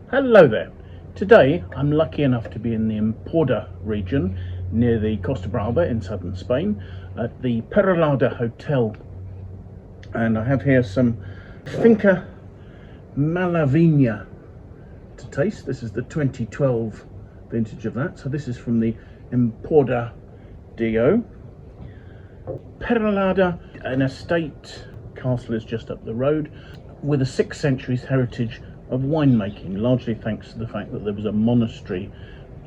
Hello there. Today I'm lucky enough to be in the Emporda region near the Costa Brava in southern Spain at the Perelada Hotel, and I have here some Finca Malaveina to taste. This is the 2012 vintage of that, so this is from the Emporda Dio. Perelada, an estate, castle is just up the road, with a 6th century heritage of winemaking, largely thanks to the fact that there was a monastery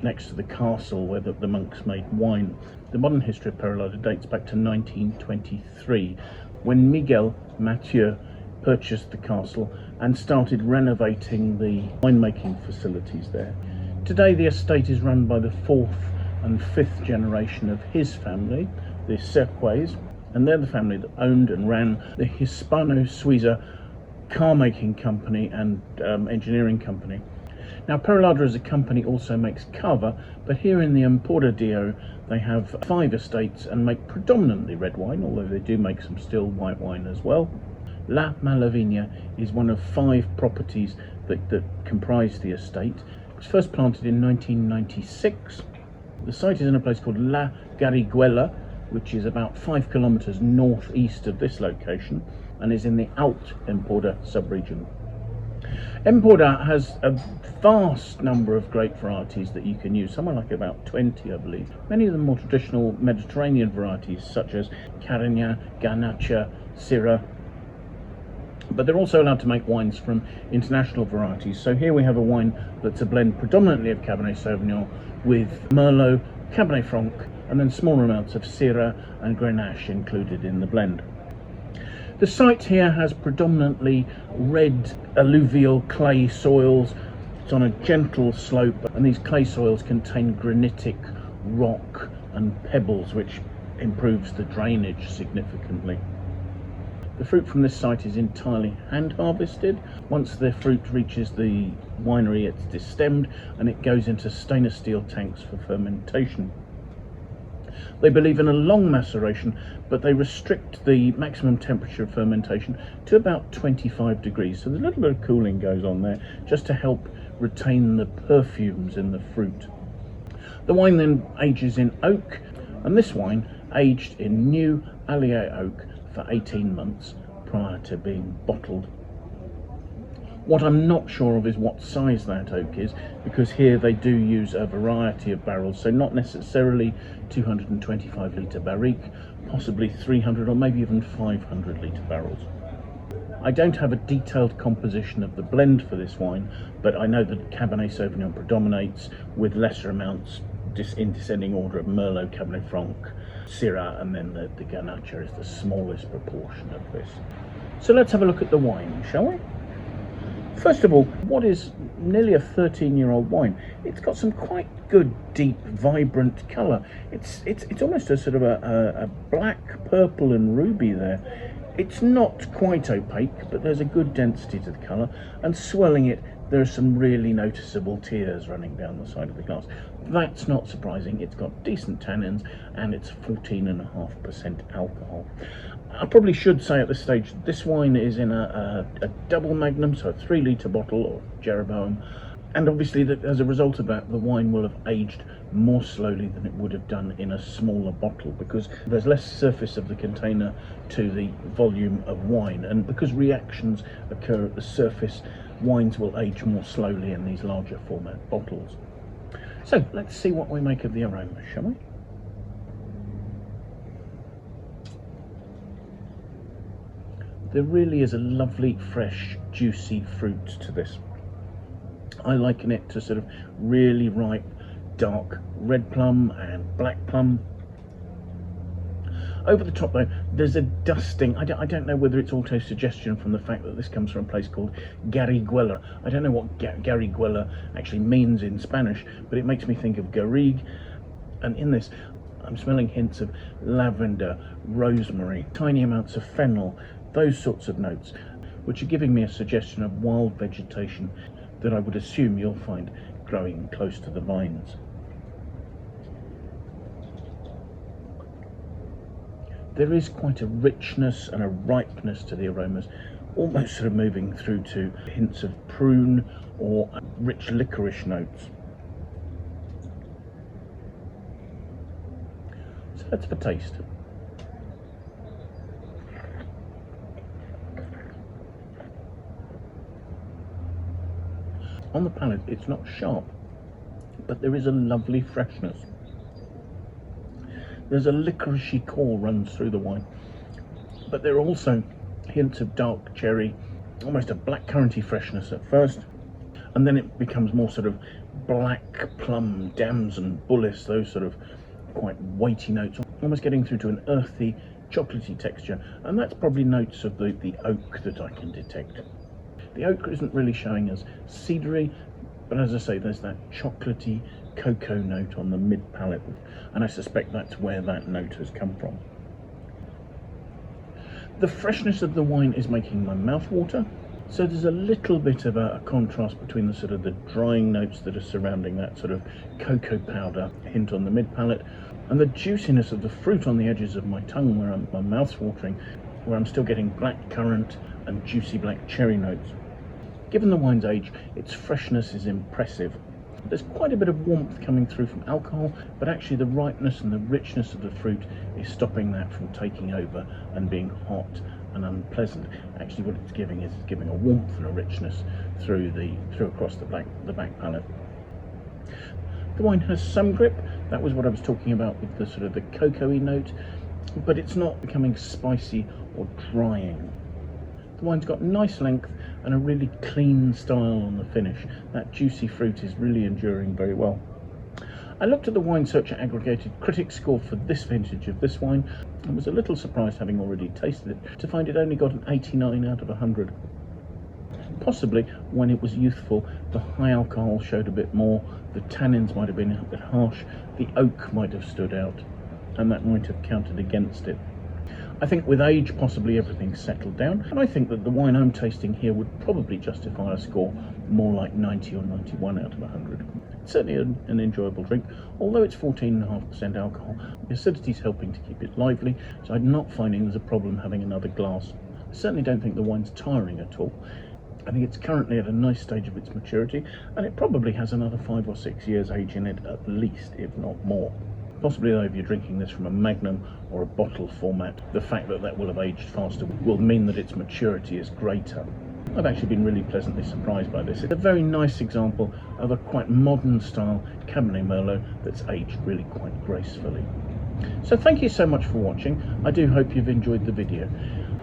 next to the castle where the monks made wine. The modern history of Perelada dates back to 1923, when Miguel Mateu purchased the castle and started renovating the winemaking facilities there. Today the estate is run by the 4th and 5th generation of his family, the Suqués, and they're the family that owned and ran the Hispano Suiza car making company and engineering company. Now Perelada as a company also makes Cava, but here in the Emporda Dio they have 5 estates and make predominantly red wine, although they do make some still white wine as well. La Malaveïna is one of 5 properties that comprise the estate. It was first planted in 1996. The site is in a place called La Garriga, which is about 5 kilometers northeast of this location, and is in the Alt Emporda sub-region. Emporda has a vast number of grape varieties that you can use, somewhere like about 20 I believe. Many of them more traditional Mediterranean varieties such as Cariña, Garnacha, Syrah, but they're also allowed to make wines from international varieties. So here we have a wine that's a blend predominantly of Cabernet Sauvignon with Merlot, Cabernet Franc, and then smaller amounts of Syrah and Grenache included in the blend. The site here has predominantly red alluvial clay soils. It's on a gentle slope, and these clay soils contain granitic rock and pebbles, which improves the drainage significantly. The fruit from this site is entirely hand harvested. Once the fruit reaches the winery, it's destemmed and it goes into stainless steel tanks for fermentation. They believe in a long maceration, but they restrict the maximum temperature of fermentation to about 25 degrees. So there's a little bit of cooling goes on there just to help retain the perfumes in the fruit. The wine then ages in oak, and this wine aged in new Allier oak for 18 months prior to being bottled. What I'm not sure of is what size that oak is, because here they do use a variety of barrels, so not necessarily 225 litre barrique, possibly 300 or maybe even 500 litre barrels. I don't have a detailed composition of the blend for this wine, but I know that Cabernet Sauvignon predominates, with lesser amounts in descending order of Merlot, Cabernet Franc, Syrah, and then the Garnacha is the smallest proportion of this. So let's have a look at the wine, shall we? First of all, what is nearly a 13-year-old wine? It's got some quite good, deep, vibrant colour. It's almost a sort of a black, purple and ruby there. It's not quite opaque, but there's a good density to the colour, and swelling it, there are some really noticeable tears running down the side of the glass. That's not surprising. It's got decent tannins and it's 14.5% alcohol. I probably should say at this stage, this wine is in a double magnum, so a 3 litre bottle or Jeroboam, and obviously as a result of that, the wine will have aged more slowly than it would have done in a smaller bottle, because there's less surface of the container to the volume of wine, and because reactions occur at the surface, wines will age more slowly in these larger format bottles. So let's see what we make of the aroma, shall we? There really is a lovely, fresh, juicy fruit to this. I liken it to sort of really ripe, dark red plum and black plum. Over the top though, there's a dusting. I don't know whether it's auto-suggestion from the fact that this comes from a place called Garriga. I don't know what Garriga actually means in Spanish, but it makes me think of Garrigue. And in this, I'm smelling hints of lavender, rosemary, tiny amounts of fennel, those sorts of notes, which are giving me a suggestion of wild vegetation that I would assume you'll find growing close to the vines. There is quite a richness and a ripeness to the aromas, almost sort of moving through to hints of prune or rich licorice notes. So let's have a taste. On the palate, it's not sharp, but there is a lovely freshness. There's a licoricey core runs through the wine, but there are also hints of dark cherry, almost a blackcurranty freshness at first, and then it becomes more sort of black plum, damson, bullace, those sort of quite weighty notes, almost getting through to an earthy, chocolatey texture, and that's probably notes of the oak that I can detect. The oak isn't really showing as cedary, but as I say, there's that chocolatey cocoa note on the mid palate, and I suspect that's where that note has come from. The freshness of the wine is making my mouth water, so there's a little bit of a contrast between the sort of the drying notes that are surrounding that sort of cocoa powder hint on the mid palate, and the juiciness of the fruit on the edges of my tongue where my mouth's watering, where I'm still getting black currant and juicy black cherry notes. Given the wine's age, its freshness is impressive. There's quite a bit of warmth coming through from alcohol, but actually the ripeness and the richness of the fruit is stopping that from taking over and being hot and unpleasant. Actually what it's giving is it's giving a warmth and a richness through across the back palate. The wine has some grip. That was what I was talking about with the sort of the cocoa-y note, but it's not becoming spicy or drying. The wine's got nice length and a really clean style on the finish. That juicy fruit is really enduring very well. I looked at the Wine Searcher aggregated critic score for this vintage of this wine and was a little surprised, having already tasted it, to find it only got an 89 out of 100. Possibly when it was youthful, the high alcohol showed a bit more, the tannins might have been a bit harsh, the oak might have stood out, and that might have counted against it. I think with age, possibly everything's settled down, and I think that the wine I'm tasting here would probably justify a score more like 90 or 91 out of 100. It's certainly an enjoyable drink, although it's 14.5% alcohol. The acidity's helping to keep it lively, so I'm not finding there's a problem having another glass. I certainly don't think the wine's tiring at all. I think it's currently at a nice stage of its maturity, and it probably has another 5 or 6 years age in it at least, if not more. Possibly though, if you're drinking this from a magnum or a bottle format, the fact that that will have aged faster will mean that its maturity is greater. I've actually been really pleasantly surprised by this. It's a very nice example of a quite modern style Cabernet Merlot that's aged really quite gracefully. So thank you so much for watching. I do hope you've enjoyed the video.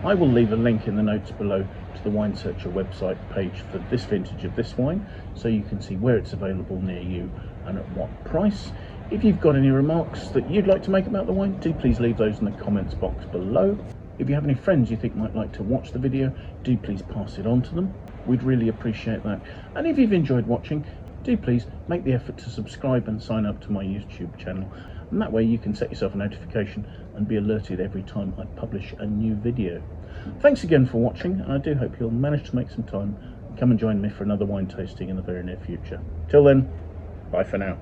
I will leave a link in the notes below to the Wine Searcher website page for this vintage of this wine, so you can see where it's available near you and at what price. If you've got any remarks that you'd like to make about the wine, do please leave those in the comments box below. If you have any friends you think might like to watch the video, do please pass it on to them. We'd really appreciate that. And if you've enjoyed watching, do please make the effort to subscribe and sign up to my YouTube channel. And that way you can set yourself a notification and be alerted every time I publish a new video. Thanks again for watching, and I do hope you'll manage to make some time and come and join me for another wine tasting in the very near future. Till then, bye for now.